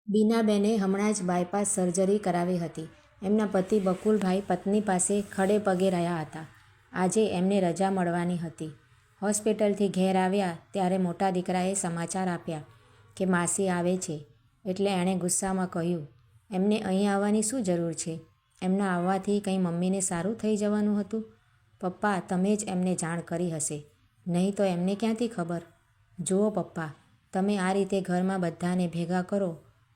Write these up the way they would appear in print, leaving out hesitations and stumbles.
બીનાબેને હમણાં જ bypass surgery કરાવી હતી. એમના પતિ બકુલભાઈ પત્ની પાસે ખડે પગે રહ્યા હતા. આજે એમને રજા મળવાની હતી. હોસ્પિટલથી ઘેર આવ્યા ત્યારે મોટા દીકરાએ સમાચાર આપ્યા કે માસી આવે છે. એટલે એણે ગુસ્સામાં કહ્યું, એમને અહીં આવવાની શું જરૂર છે? એમના આવવાથી કંઈ મમ્મીને સારું થઈ જવાનું હતું? પપ્પા, તમે જ એમને જાણ કરી હશે, નહીં તો એમને ક્યાંથી ખબર? જુઓ પપ્પા, તમે આ રીતે ઘરમાં બધાને ભેગા કરો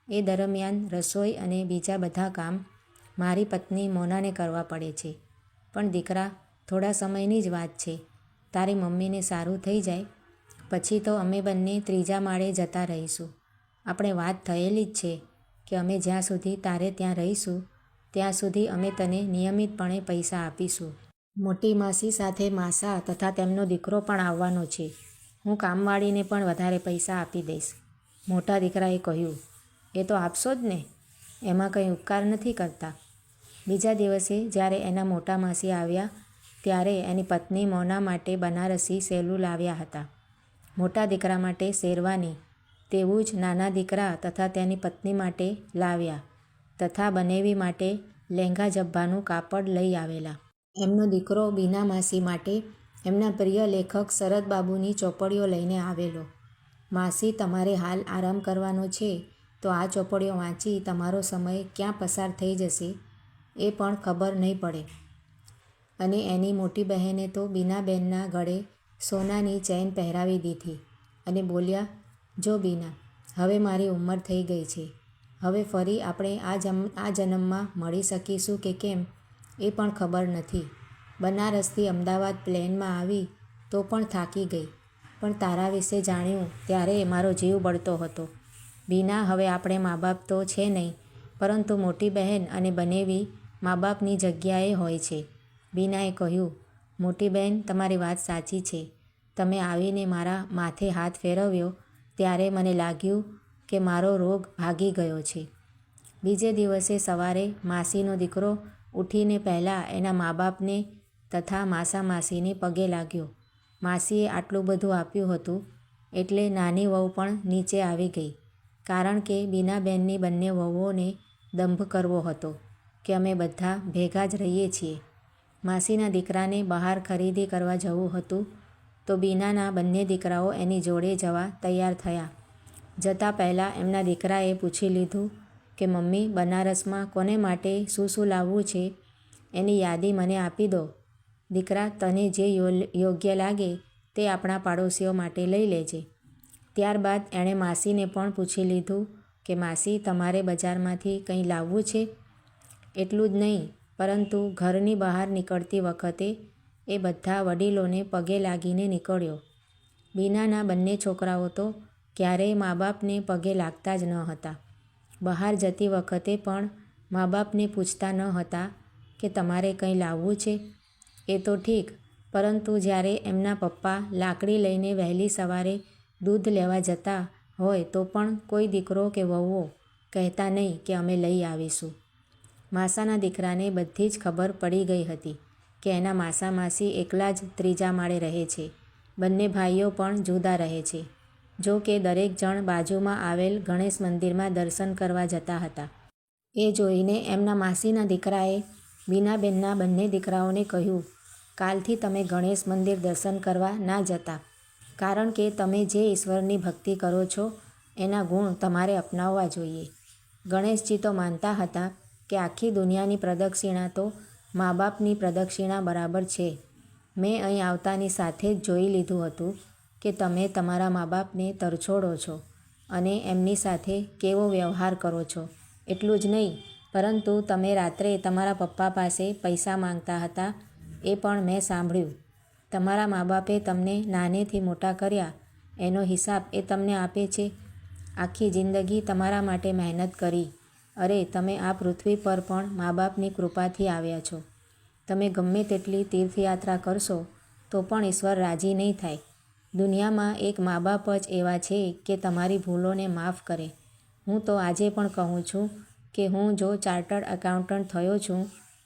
એ દરમિયાન રસોઈ અને બીજા બધા કામ મારી પત્ની મોનાને કરવા પડે છે. પણ દીકરા, થોડા સમયની જ વાત છે. તારી મમ્મીને સારું થઈ જાય પછી તો અમે બંને ત્રીજા માળે જતા રહીશું. આપણે વાત થયેલી જ છે કે અમે જ્યાં સુધી તારે ત્યાં રહીશું ત્યાં સુધી અમે તને નિયમિતપણે પૈસા આપીશું. મોટી માસી સાથે માસા તથા તેમનો દીકરો પણ આવવાનો છે. હું કામવાળીને પણ વધારે પૈસા આપી દઈશ. મોટા દીકરાએ કહ્યું, એ તો આપશો જ ને, એમાં કંઈ ઉપકાર નથી કરતા. બીજા દિવસે જ્યારે એના મોટા માસી આવ્યા ત્યારે એની પત્ની મોના માટે બનારસી સેલું લાવ્યા હતા. મોટા દીકરા માટે શેરવાની, તેવું જ નાના દીકરા તથા તેની પત્ની માટે લાવ્યા તથા બનેવી માટે લહેંગા જબ્બાનું કાપડ લઈ આવેલા. એમનો દીકરો બીના માસી માટે એમના પ્રિય લેખક શરદબાબુની ચોપડીઓ લઈને આવેલો. માસી, તમારે હાલ આરામ કરવાનો છે તો આ ચોપડીઓ વાંચી તમારો સમય ક્યાં પસાર થઈ જશે એ પણ ખબર નહીં પડે. અને એની મોટી બહેને તો બીનાબેનના ગળે સોનાની ચેન પહેરાવી દીધી અને બોલ્યા, જો બીના, હવે મારી ઉંમર થઈ ગઈ છે. હવે ફરી આપણે આ જન્મમાં મળી શકીશું કે કેમ એ પણ ખબર નથી. બનારસથી અમદાવાદ પ્લેનમાં આવી તો પણ થાકી ગઈ, પણ તારા વિશે જાણ્યું ત્યારે મારો જીવ બળતો હતો. બીના, હવે આપણે મા બાપ તો છે નહીં, પરંતુ મોટી બહેન અને બનેવી મા બાપની જગ્યાએ હોય છે. બીનાએ કહ્યું, મોટી બહેન, તમારી વાત સાચી છે. તમે આવીને મારા માથે હાથ ફેરવ્યો ત્યારે મને લાગ્યું કે મારો રોગ ભાગી ગયો છે. બીજે દિવસે સવારે માસીનો દીકરો ઉઠીને પહેલાં એના મા બાપને તથા માસા માસીને પગે લાગ્યો. માસીએ આટલું બધું આપ્યું હતું એટલે નાની વહુ પણ નીચે આવી ગઈ, કારણ કે બીનાબેનની બંને વહુઓને દંભ કરવો હતો કે અમે બધા ભેગા જ રહીએ છીએ. માસીના દીકરાને બહાર ખરીદી કરવા જવું હતું તો બીનાના બંને દીકરાઓ એની જોડે જવા તૈયાર થયા. જતાં પહેલાં એમના દીકરાએ પૂછી લીધું કે મમ્મી, બનારસમાં કોને માટે શું શું લાવવું છે એની યાદી મને આપી દો. દીકરા, તને જે યોગ્ય લાગે તે આપણા પાડોશીઓ માટે લઈ લેજે. ત્યારબાદ એણે માસીને પણ પૂછી લીધું કે માસી, તમારે બજારમાંથી કંઈ લાવવું છે? એટલું જ નહીં, પરંતુ ઘરની બહાર નીકળતી વખતે એ બધા વડીલોને પગે લાગીને નીકળ્યો. બીનાના બંને છોકરાઓ તો ક્યારેય મા બાપને પગે લાગતા જ ન હતા. બહાર જતી વખતે પણ મા બાપને પૂછતા ન હતા કે તમારે કંઈ લાવવું છે? એ તો ઠીક, પરંતુ જ્યારે એમના પપ્પા લાકડી લઈને વહેલી સવારે દૂધ લેવા જતા હોય તો પણ કોઈ દીકરો કે વહુઓ કહેતા નહીં કે અમે લઈ આવીશું. માસાના દીકરાને બધી જ ખબર પડી ગઈ હતી કે એના માસા માસી એકલા જ ત્રીજા માળે રહે છે. બંને ભાઈઓ પણ જુદા રહે છે. જો કે દરેક જણ બાજુમાં આવેલ ગણેશ મંદિરમાં દર્શન કરવા જતા હતા. એ જોઈને એમના માસીના દીકરાએ બીનાબેનના બંને દીકરાઓને કહ્યું, કાલથી તમે ગણેશ મંદિર દર્શન કરવા ના જતા, કારણ કે તમે જે ઈશ્વરની ભક્તિ કરો છો એના ગુણ તમારે અપનાવવા જોઈએ. ગણેશજી તો માનતા હતા કે આખી દુનિયાની પ્રદક્ષિણા તો મા બાપની પ્રદક્ષિણા બરાબર છે. મેં અહીં આવતાની સાથે જ જોઈ લીધું હતું કે તમે તમારા મા બાપને તરછોડો છો અને એમની સાથે કેવો વ્યવહાર કરો છો. એટલું જ નહીં, પરંતુ તમે રાત્રે તમારા પપ્પા પાસે પૈસા માંગતા હતા એ પણ મેં સાંભળ્યું. તમારા મા બાપે તમને નાનેથી મોટા કર્યા એનો હિસાબ એ તમને આપે છે. આખી જિંદગી તમારા માટે મહેનત કરી. અરે, તમે આ પૃથ્વી પર પણ મા બાપની કૃપાથી આવ્યા છો. તમે ગમે તેટલી તીર્થયાત્રા કરશો તો પણ ઈશ્વર રાજી નહીં થાય. દુનિયામાં એક મા બાપ જ એવા છે કે તમારી ભૂલોને માફ કરે. હું તો આજે પણ કહું છું કે હું જો ચાર્ટર્ડ એકાઉન્ટન્ટ થયો છું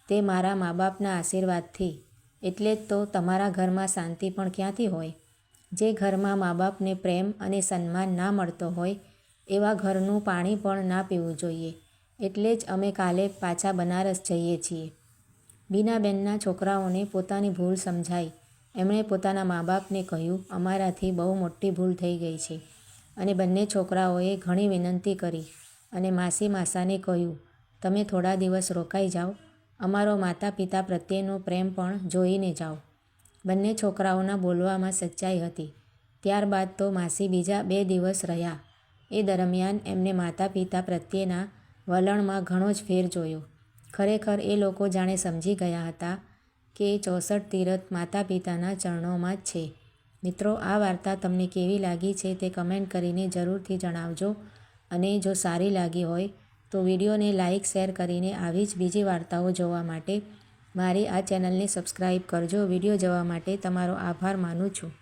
તે મારા મા બાપના આશીર્વાદથી. એટલે જ તો તમારા ઘરમાં શાંતિ પણ ક્યાંથી હોય? જે ઘરમાં મા બાપને પ્રેમ અને સન્માન ના મળતો હોય એવા ઘરનું પાણી પણ ના પીવું જોઈએ. એટલે જ અમે કાલે પાછા બનારસ જઈએ છીએ. બીનાબેનના છોકરાઓને પોતાની ભૂલ સમજાઈ. એમણે પોતાના મા બાપને કહ્યું, અમારાથી બહુ મોટી ભૂલ થઈ ગઈ છે. અને બંને છોકરાઓએ ઘણી વિનંતી કરી અને માસી માસાને કહ્યું, તમે થોડા દિવસ રોકાઈ જાઓ. અમારો માતા પિતા પ્રત્યેનો પ્રેમ પણ જોઈને જાઓ. બંને છોકરાઓના બોલવામાં સચ્ચાઈ હતી. ત્યારબાદ તો માસી બીજા 2 દિવસ રહ્યા. એ દરમિયાન એમને માતા પિતા પ્રત્યેના વલણમાં ઘણો જ ફેર જોયો. ખરેખર એ લોકો જાણે સમજી ગયા હતા કે 64 તીરથ માતા પિતાના ચરણોમાં જ છે. મિત્રો, આ વાર્તા તમને કેવી લાગી છે તે કમેન્ટ કરીને જરૂરથી જણાવજો. અને જો સારી લાગી હોય તો વિડીયોને લાઇક શેર કરીને આવી જ બીજી વાર્તાઓ જોવા માટે મારી આ ચેનલને સબસ્ક્રાઈબ કરજો. વિડીયો જોવા માટે તમારો આભાર માનું છું.